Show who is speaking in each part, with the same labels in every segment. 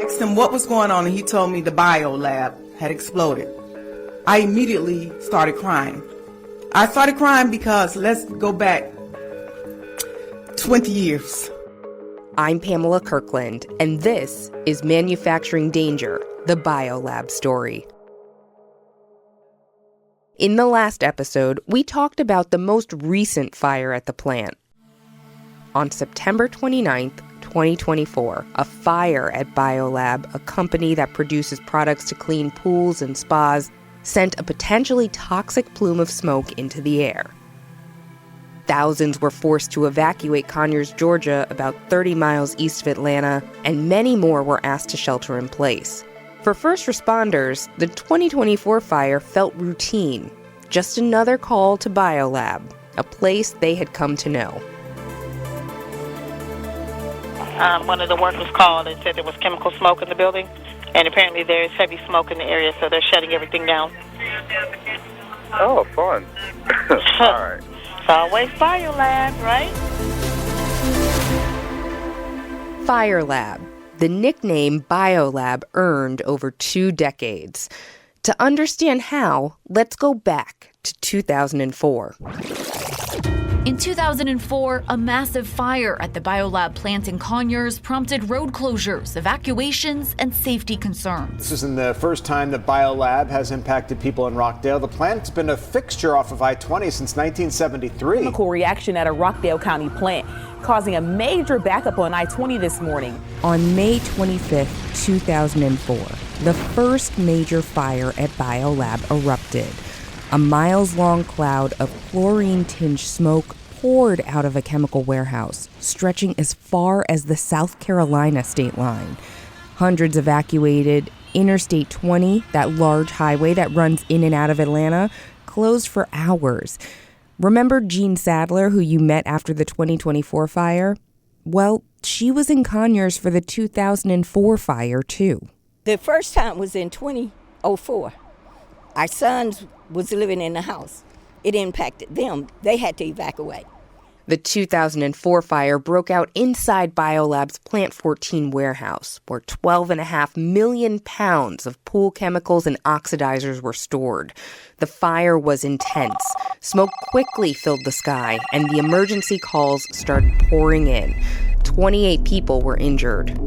Speaker 1: Asked him what was going on, and he told me the biolab had exploded. I immediately started crying. I started crying because let's go back 20 years.
Speaker 2: I'm Pamela Kirkland, and this is Manufacturing Danger, the biolab story. In the last episode, we talked about the most recent fire at the plant. On September 29th, 2024, a fire at Biolab, a company that produces products to clean pools and spas, sent a potentially toxic plume of smoke into the air. Thousands were forced to evacuate Conyers, Georgia, about 30 miles east of Atlanta, and many more were asked to shelter in place. For first responders, the 2024 fire felt routine, just another call to Biolab, a place they had come to know.
Speaker 3: One of the workers called and said there was chemical smoke in the building, and apparently there is heavy smoke in the area, so they're shutting everything down.
Speaker 4: Oh, fun. All right.
Speaker 3: It's always Biolab, right?
Speaker 2: Firelab, the nickname Biolab earned over 2 decades. To understand how, let's go back to 2004.
Speaker 5: In 2004, a massive fire at the Biolab plant in Conyers prompted road closures, evacuations, and safety concerns.
Speaker 6: This isn't the first time that Biolab has impacted people in Rockdale. The plant's been a fixture off of I-20 since 1973.
Speaker 7: Chemical reaction at a Rockdale County plant, causing a major backup on I-20 this morning.
Speaker 2: On May 25th, 2004, the first major fire at Biolab erupted. A miles-long cloud of chlorine-tinged smoke poured out of a chemical warehouse, stretching as far as the South Carolina state line. Hundreds evacuated. Interstate 20, that large highway that runs in and out of Atlanta, closed for hours. Remember Jean Sadler, who you met after the 2024 fire? Well, she was in Conyers for the 2004 fire, too.
Speaker 8: The first time was in 2004. Our sons was living in the house. It impacted them. They had to evacuate.
Speaker 2: The 2004 fire broke out inside Biolab's Plant 14 warehouse, where 12.5 million pounds of pool chemicals and oxidizers were stored. The fire was intense. Smoke quickly filled the sky, and the emergency calls started pouring in. 28 people were injured.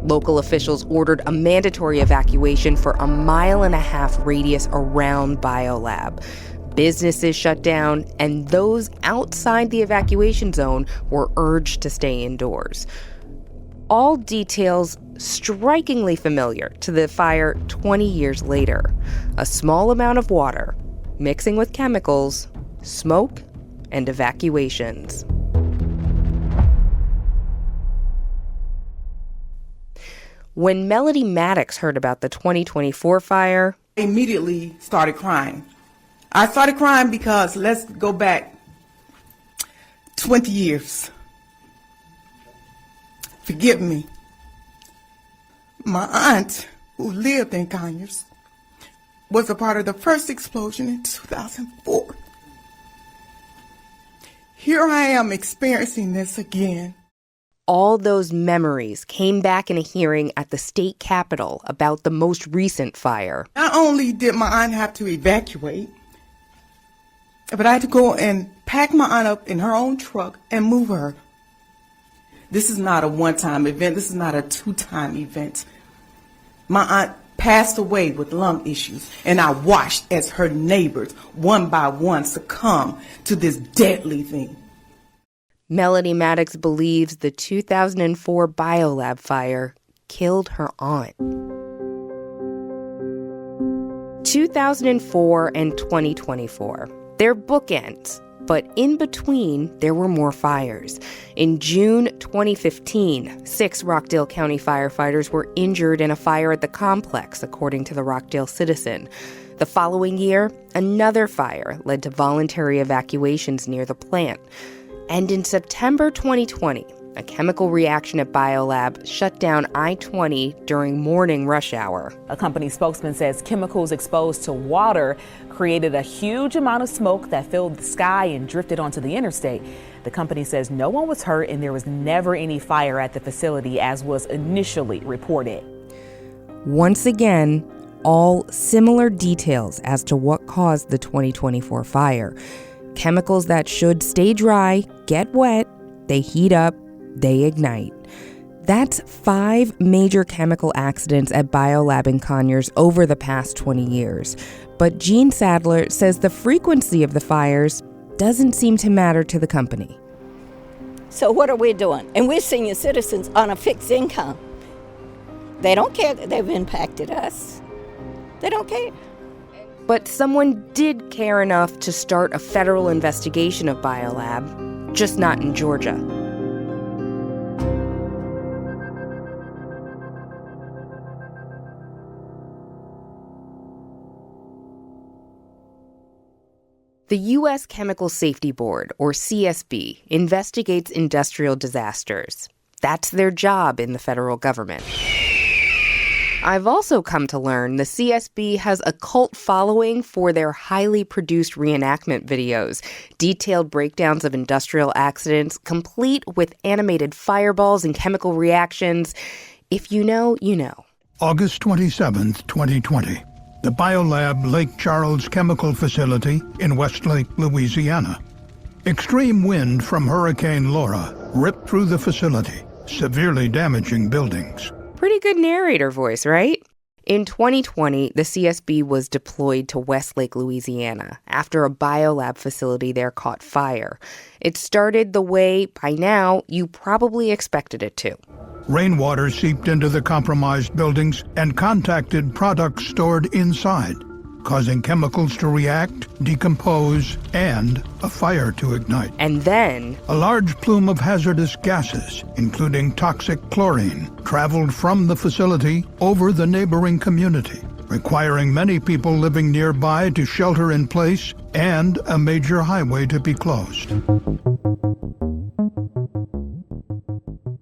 Speaker 2: Local officials ordered a mandatory evacuation for a 1.5 mile radius around Biolab. Businesses shut down, and those outside the evacuation zone were urged to stay indoors. All details strikingly familiar to the fire 20 years later. A small amount of water, mixing with chemicals, smoke, and evacuations. When Melody Maddox heard about the 2024 fire,
Speaker 1: I immediately started crying. I started crying because let's go back 20 years. Forgive me. My aunt, who lived in Conyers, was a part of the first explosion in 2004. Here I am experiencing this again.
Speaker 2: all those memories came back in a hearing at the state capitol about the most recent fire.
Speaker 1: Not only did my aunt have to evacuate, but I had to go and pack my aunt up in her own truck and move her. This is not a one-time event. This is not a two-time event. My aunt passed away with lung issues, and I watched as her neighbors, one by one, succumb to this deadly thing.
Speaker 2: Melody Maddox believes the 2004 Biolab fire killed her aunt. 2004 and 2024, they're bookends, but in between, there were more fires. In June 2015, 6 Rockdale County firefighters were injured in a fire at the complex, according to the Rockdale Citizen. The following year, another fire led to voluntary evacuations near the plant. And in September 2020, a chemical reaction at Biolab shut down I-20 during morning rush hour.
Speaker 7: A company spokesman says chemicals exposed to water created a huge amount of smoke that filled the sky and drifted onto the interstate. The company says no one was hurt and there was never any fire at the facility as was initially reported.
Speaker 2: Once again, all similar details as to what caused the 2024 fire. Chemicals that should stay dry get wet, they heat up, they ignite. That's 5 major chemical accidents at BioLab in Conyers over the past 20 years. But Gene Sadler says the frequency of the fires doesn't seem to matter to the company.
Speaker 8: So what are we doing? And we're senior citizens on a fixed income. They don't care that they've impacted us. They don't care.
Speaker 2: But someone did care enough to start a federal investigation of BioLab, just not in Georgia. The U.S. Chemical Safety Board, or CSB, investigates industrial disasters. That's their job in the federal government. I've also come to learn the CSB has a cult following for their highly produced reenactment videos, detailed breakdowns of industrial accidents, complete with animated fireballs and chemical reactions. If you know, you know.
Speaker 9: August 27th, 2020. The BioLab Lake Charles Chemical Facility in Westlake, Louisiana. Extreme wind from Hurricane Laura ripped through the facility, severely damaging buildings.
Speaker 2: Pretty good narrator voice, right? In 2020, the CSB was deployed to Westlake, Louisiana, after a BioLab facility there caught fire. It started the way, by now, you probably expected it to.
Speaker 9: Rainwater seeped into the compromised buildings and contacted products stored inside, causing chemicals to react, decompose, and a fire to ignite.
Speaker 2: And then
Speaker 9: a large plume of hazardous gases, including toxic chlorine, traveled from the facility over the neighboring community, requiring many people living nearby to shelter in place and a major highway to be closed.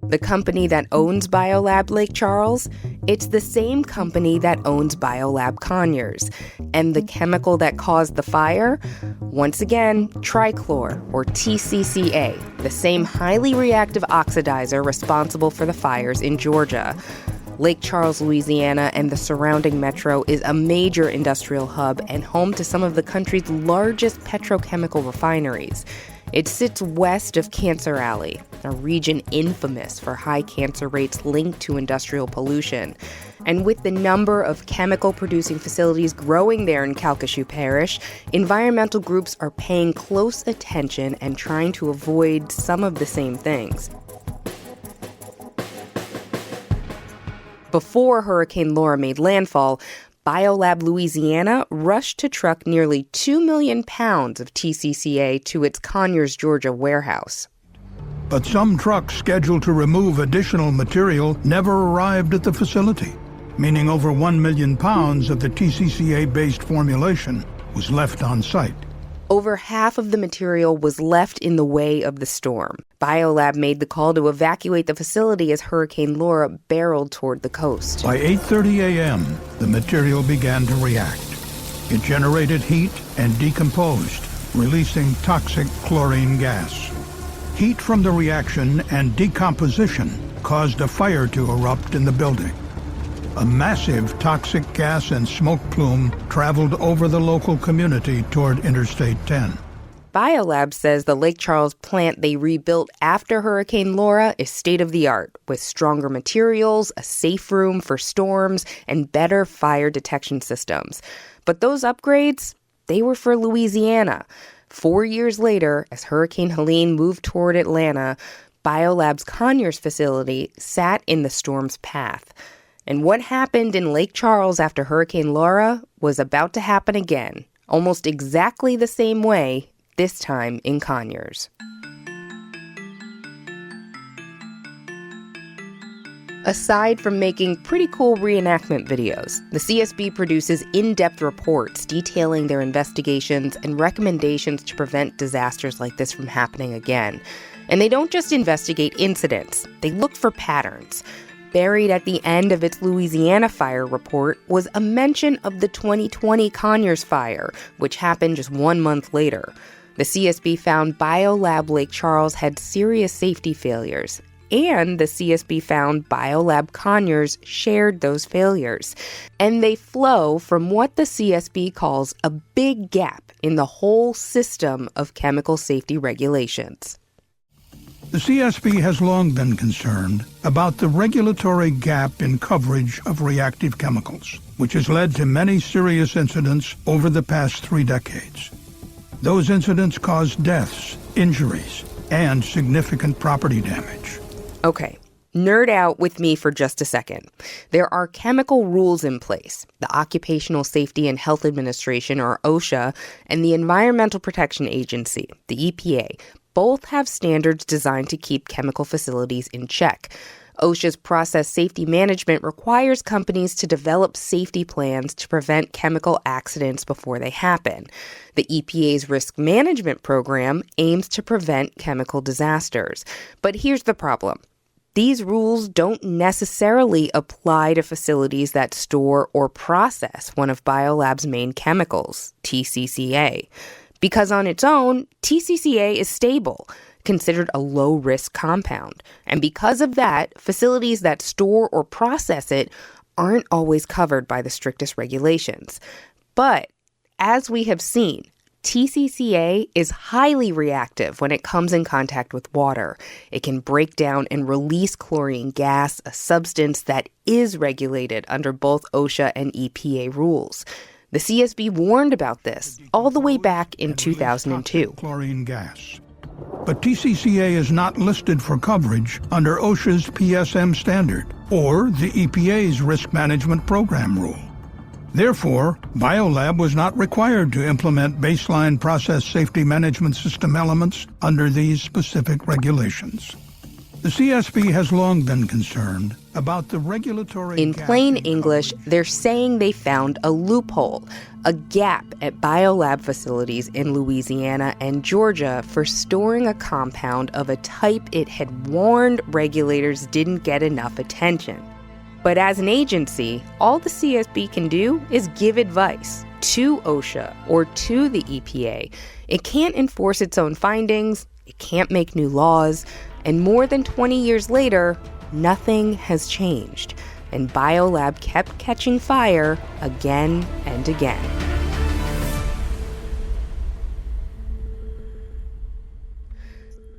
Speaker 2: The company that owns BioLab Lake Charles, it's the same company that owns BioLab Conyers. And the chemical that caused the fire? Once again, trichlor, or TCCA, the same highly reactive oxidizer responsible for the fires in Georgia. Lake Charles, Louisiana, and the surrounding metro is a major industrial hub and home to some of the country's largest petrochemical refineries. It sits west of Cancer Alley, a region infamous for high cancer rates linked to industrial pollution. And with the number of chemical-producing facilities growing there in Calcasieu Parish, environmental groups are paying close attention and trying to avoid some of the same things. Before Hurricane Laura made landfall, BioLab Louisiana rushed to truck nearly 2 million pounds of TCCA to its Conyers, Georgia warehouse.
Speaker 9: But some trucks scheduled to remove additional material never arrived at the facility, meaning over 1 million pounds of the TCCA-based formulation was left on site.
Speaker 2: Over half of the material was left in the way of the storm. BioLab made the call to evacuate the facility as Hurricane Laura barreled toward the coast.
Speaker 9: By 8:30 a.m., the material began to react. It generated heat and decomposed, releasing toxic chlorine gas. Heat from the reaction and decomposition caused a fire to erupt in the building. A massive toxic gas and smoke plume traveled over the local community toward Interstate 10.
Speaker 2: BioLab says the Lake Charles plant they rebuilt after Hurricane Laura is state-of-the-art, with stronger materials, a safe room for storms, and better fire detection systems. But those upgrades, they were for Louisiana. 4 years later, as Hurricane Helene moved toward Atlanta, BioLab's Conyers facility sat in the storm's path. And what happened in Lake Charles after Hurricane Laura was about to happen again, almost exactly the same way, this time in Conyers. Aside from making pretty cool reenactment videos, the CSB produces in-depth reports detailing their investigations and recommendations to prevent disasters like this from happening again. And they don't just investigate incidents, they look for patterns. Buried at the end of its Louisiana fire report was a mention of the 2020 Conyers fire, which happened just 1 month later. The CSB found BioLab Lake Charles had serious safety failures, and the CSB found BioLab Conyers shared those failures. And they flow from what the CSB calls a big gap in the whole system of chemical safety regulations.
Speaker 9: The CSB has long been concerned about the regulatory gap in coverage of reactive chemicals, which has led to many serious incidents over the past 3 decades. Those incidents caused deaths, injuries, and significant property damage.
Speaker 2: Okay, nerd out with me for just a second. There are chemical rules in place. The Occupational Safety and Health Administration, or OSHA, and the Environmental Protection Agency, the EPA, both have standards designed to keep chemical facilities in check. OSHA's process safety management requires companies to develop safety plans to prevent chemical accidents before they happen. The EPA's risk management program aims to prevent chemical disasters. But here's the problem. These rules don't necessarily apply to facilities that store or process one of BioLab's main chemicals, TCCA. Because on its own, TCCA is stable, considered a low-risk compound. And because of that, facilities that store or process it aren't always covered by the strictest regulations. But as we have seen, TCCA is highly reactive when it comes in contact with water. It can break down and release chlorine gas, a substance that is regulated under both OSHA and EPA rules. The CSB warned about this all the way back in 2002.
Speaker 9: Chlorine gas. But TCCA is not listed for coverage under OSHA's PSM standard or the EPA's Risk Management Program rule. Therefore, BioLab was not required to implement baseline process safety management system elements under these specific regulations. The CSB has long been concerned about the regulatory
Speaker 2: In
Speaker 9: gap
Speaker 2: plain
Speaker 9: in
Speaker 2: English,
Speaker 9: coverage.
Speaker 2: they're saying they found a loophole, a gap at BioLab facilities in Louisiana and Georgia for storing a compound of a type it had warned regulators didn't get enough attention. But as an agency, all the CSB can do is give advice to OSHA or to the EPA. It can't enforce its own findings, it can't make new laws, and more than 20 years later, nothing has changed. And BioLab kept catching fire again and again.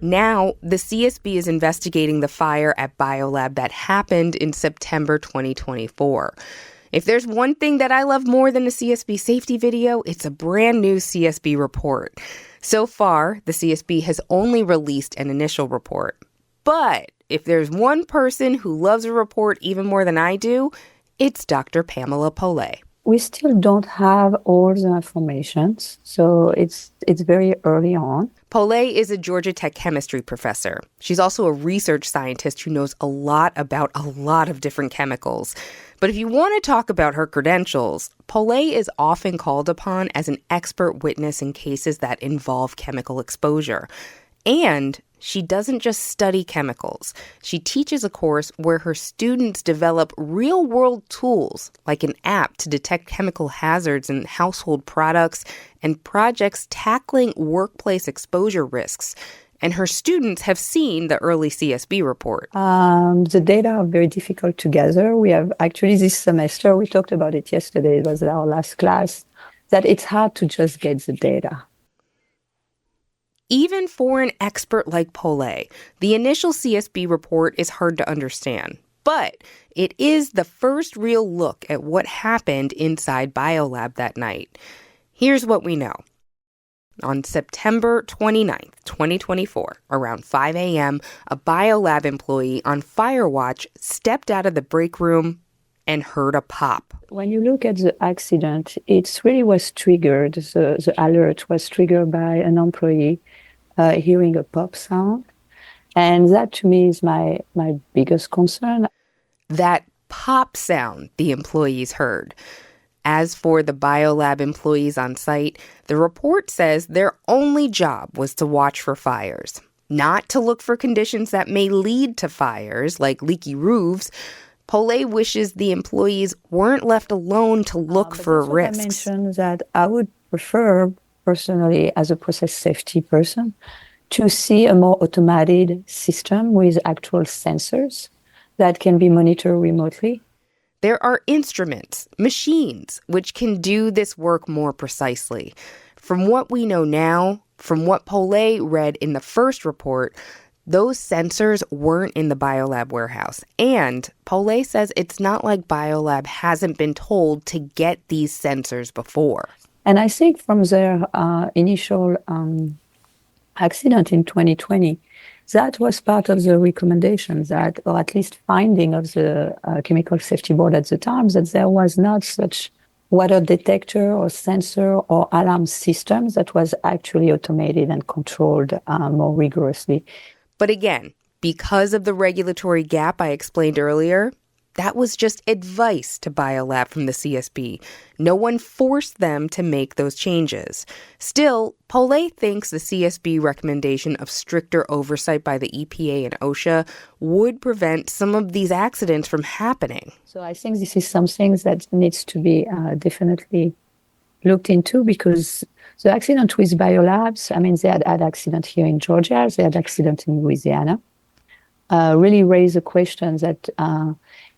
Speaker 2: Now, the CSB is investigating the fire at BioLab that happened in September 2024. If there's one thing that I love more than a CSB safety video, it's a brand new CSB report. So far, the CSB has only released an initial report. But if there's one person who loves a report even more than I do, it's Dr. Pamela Pollet.
Speaker 10: We still don't have all the information, so it's very early on.
Speaker 2: Pollet is a Georgia Tech chemistry professor. She's also a research scientist who knows a lot about a lot of different chemicals. But if you want to talk about her credentials, Pollet is often called upon as an expert witness in cases that involve chemical exposure. And she doesn't just study chemicals. She teaches a course where her students develop real-world tools, like an app to detect chemical hazards in household products and projects tackling workplace exposure risks. And her students have seen the early CSB report.
Speaker 10: The data are very difficult to gather. We have actually this semester, we talked about it yesterday, it was our last class, that it's hard to just get the data.
Speaker 2: Even for an expert like Pollet, the initial CSB report is hard to understand. But it is the first real look at what happened inside BioLab that night. Here's what we know. On September 29th, 2024, around 5 a.m., a BioLab employee on Firewatch stepped out of the break room and heard a pop.
Speaker 10: When you look at the accident, it really was triggered, the alert was triggered by an employee hearing a pop sound. And that, to me, is my biggest concern.
Speaker 2: That pop sound the employees heard. As for the BioLab employees on site, the report says their only job was to watch for fires, not to look for conditions that may lead to fires, like leaky roofs. Pollet wishes the employees weren't left alone to look for risks.
Speaker 10: I mentioned that I would prefer personally, as a process safety person, to see a more automated system with actual sensors that can be monitored remotely.
Speaker 2: There are instruments, machines, which can do this work more precisely. From what we know now, from what Polay read in the first report, those sensors weren't in the Biolab warehouse. And Polay says it's not like Biolab hasn't been told to get these sensors before.
Speaker 10: And I think from their initial accident in 2020, that was part of the recommendations that, or at least finding of the Chemical Safety Board at the time, that there was not such water detector or sensor or alarm systems that was actually automated and controlled more rigorously.
Speaker 2: But again, because of the regulatory gap I explained earlier, that was just advice to Biolab from the CSB. No one forced them to make those changes. Still, Polay thinks the CSB recommendation of stricter oversight by the EPA and OSHA would prevent some of these accidents from happening.
Speaker 10: So I think this is something that needs to be definitely looked into, because the accident with Biolabs, I mean, they had accident here in Georgia, they had accident in Louisiana, really raised the question that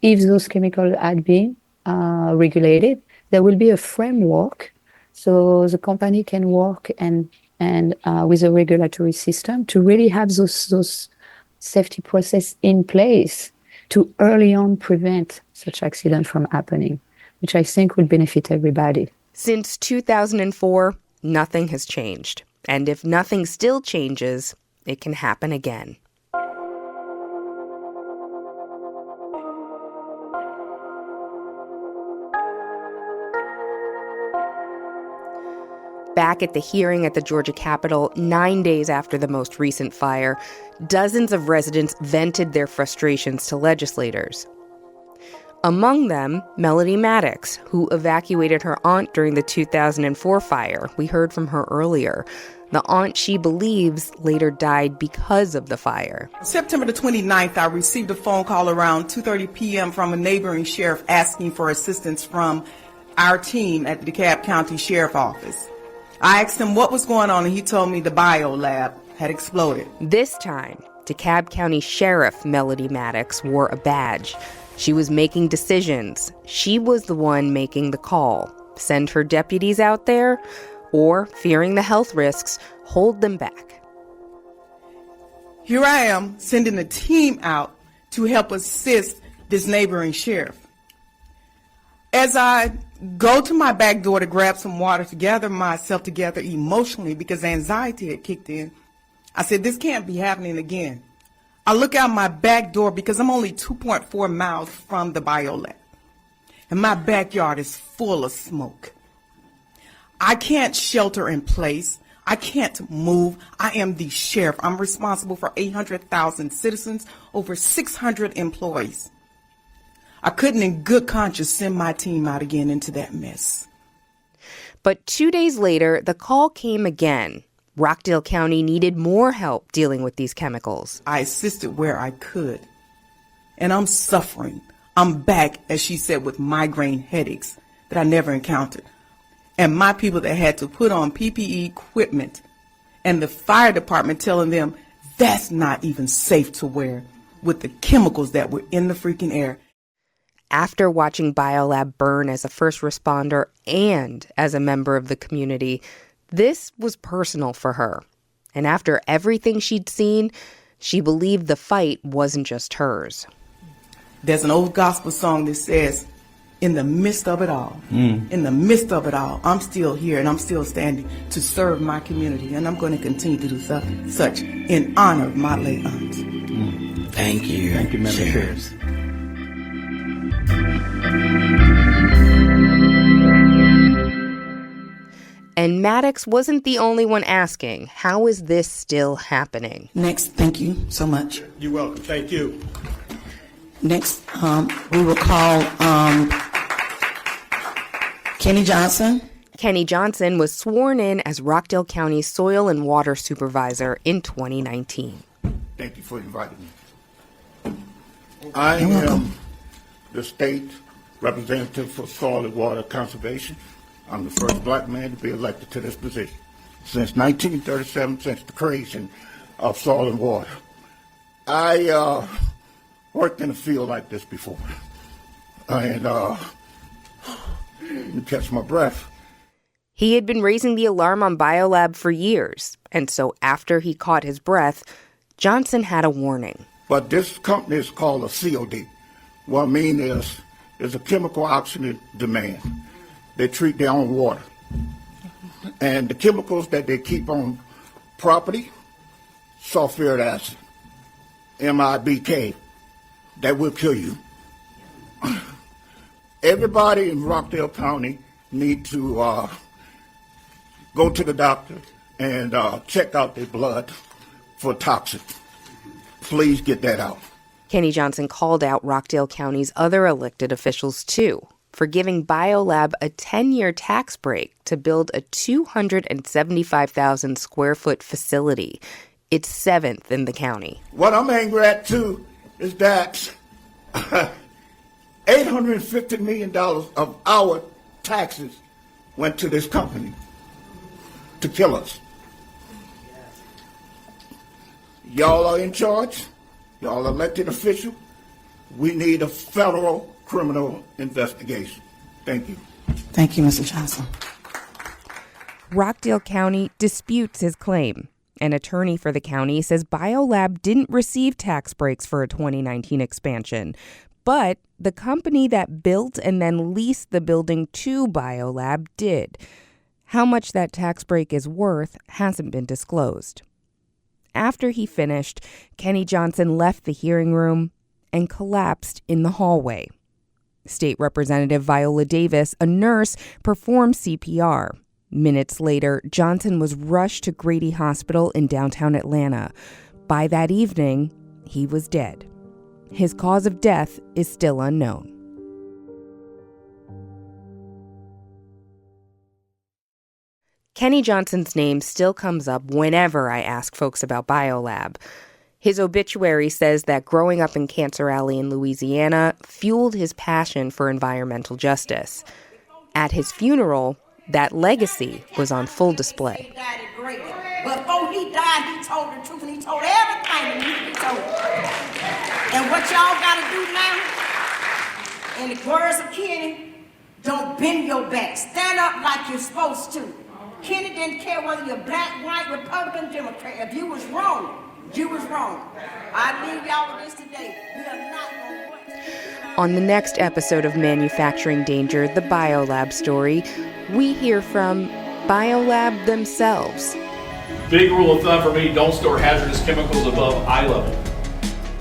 Speaker 10: if those chemicals had been regulated, there will be a framework so the company can work and with a regulatory system to really have those safety process in place to early on prevent such accident from happening, which I think will benefit everybody.
Speaker 2: Since 2004, nothing has changed. And if nothing still changes, it can happen again. Back at the hearing at the Georgia Capitol, 9 days after the most recent fire, dozens of residents vented their frustrations to legislators. Among them, Melody Maddox, who evacuated her aunt during the 2004 fire. We heard from her earlier. The aunt she believes later died because of the fire.
Speaker 1: September the 29th, I received a phone call around 2:30 p.m. from a neighboring sheriff asking for assistance from our team at the DeKalb County Sheriff Office. I asked him what was going on, and he told me the Biolab had exploded.
Speaker 2: This time, DeKalb County Sheriff Melody Maddox wore a badge. She was making decisions. She was the one making the call. Send her deputies out there, or, fearing the health risks, hold them back.
Speaker 1: Here I am sending a team out to help assist this neighboring sheriff. As I go to my back door to grab some water to gather myself together emotionally because anxiety had kicked in, I said, this can't be happening again. I look out my back door because I'm only 2.4 miles from the Biolab, and my backyard is full of smoke. I can't shelter in place. I can't move. I am the sheriff. I'm responsible for 800,000 citizens, over 600 employees. I couldn't in good conscience send my team out again into that mess.
Speaker 2: But 2 days later, the call came again. Rockdale County needed more help dealing with these chemicals.
Speaker 1: I assisted where I could, and I'm suffering. I'm back, as she said, with migraine headaches that I never encountered. And my people that had to put on PPE equipment, and the fire department telling them that's not even safe to wear with the chemicals that were in the freaking air.
Speaker 2: After watching Biolab burn as a first responder and as a member of the community, this was personal for her. And after everything she'd seen, she believed the fight wasn't just hers.
Speaker 1: There's an old gospel song that says, in the midst of it all, in the midst of it all, I'm still here and I'm still standing to serve my community. And I'm going to continue to do such in honor of my late aunt.
Speaker 11: Thank you.
Speaker 6: Thank you, Member Sheriff.
Speaker 2: And Maddox wasn't the only one asking, how is this still happening?
Speaker 1: Next, thank you so much.
Speaker 11: You're welcome. Thank you.
Speaker 1: Next, we will call Kenny Johnson.
Speaker 2: Kenny Johnson was sworn in as Rockdale County's Soil and Water Supervisor in 2019.
Speaker 11: Thank you for inviting me. I am the state representative for Soil and Water Conservation. I'm the first black man to be elected to this position. since 1937, since the creation of soil and water. I worked in a field like this before, and you catch my breath.
Speaker 2: He had been raising the alarm on Biolab for years, and so after he caught his breath, Johnson had a warning.
Speaker 11: But this company is called a COD. What I mean is, there's a chemical oxygen demand. They treat their own water. And the chemicals that they keep on property, sulfuric acid, MIBK, that will kill you. Everybody in Rockdale County need to go to the doctor and check out their blood for toxic. Please get that out.
Speaker 2: Kenny Johnson called out Rockdale County's other elected officials, too, for giving Biolab a 10-year tax break to build a 275,000 square foot facility. It's 7th in the county.
Speaker 11: What I'm angry at, too, is that $850 million of our taxes went to this company to kill us. Y'all are in charge. Y'all elected official. We need a federal criminal investigation. Thank you.
Speaker 1: Thank you, Mr. Johnson.
Speaker 2: Rockdale County disputes his claim. An attorney for the county says Biolab didn't receive tax breaks for a 2019 expansion, but the company that built and then leased the building to Biolab did. How much that tax break is worth hasn't been disclosed. After he finished, Kenny Johnson left the hearing room and collapsed in the hallway. State Representative Viola Davis, a nurse, performed CPR. Minutes later, Johnson was rushed to Grady Hospital in downtown Atlanta. By that evening, he was dead. His cause of death is still unknown. Kenny Johnson's name still comes up whenever I ask folks about Biolab. His obituary says that growing up in Cancer Alley in Louisiana fueled his passion for environmental justice. At his funeral, that legacy was on full display.
Speaker 12: But before he died, he told the truth, and he told everything that needed to be told. And what y'all got to do now, in the words of Kenny, don't bend your back. Stand up like you're supposed to. Kenny didn't care whether you're black, white, Republican, Democrat. If you was wrong, you was wrong. I leave y'all with this today. We are not going to wait.
Speaker 2: On the next episode of Manufacturing Danger, the Biolab story, we hear from Biolab themselves.
Speaker 13: Big rule of thumb for me, don't store hazardous chemicals above eye level.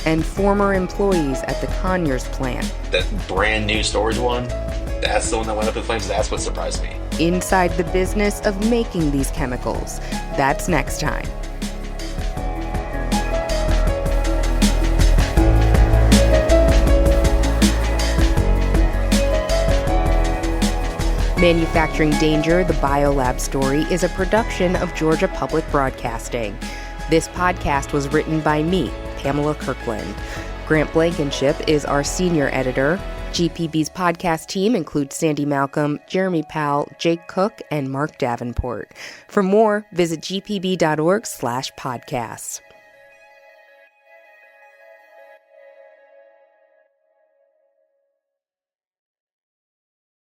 Speaker 2: And former employees at the Conyers plant.
Speaker 14: That brand new storage one, that's the one that went up in flames. That's what surprised me.
Speaker 2: Inside the business of making these chemicals. That's next time. Manufacturing Danger, the Biolab story, is a production of Georgia Public Broadcasting. This podcast was written by me, Pamela Kirkland. Grant Blankenship is our senior editor. GPB's podcast team includes Sandy Malcolm, Jeremy Powell, Jake Cook, and Mark Davenport. For more, visit gpb.org/podcasts.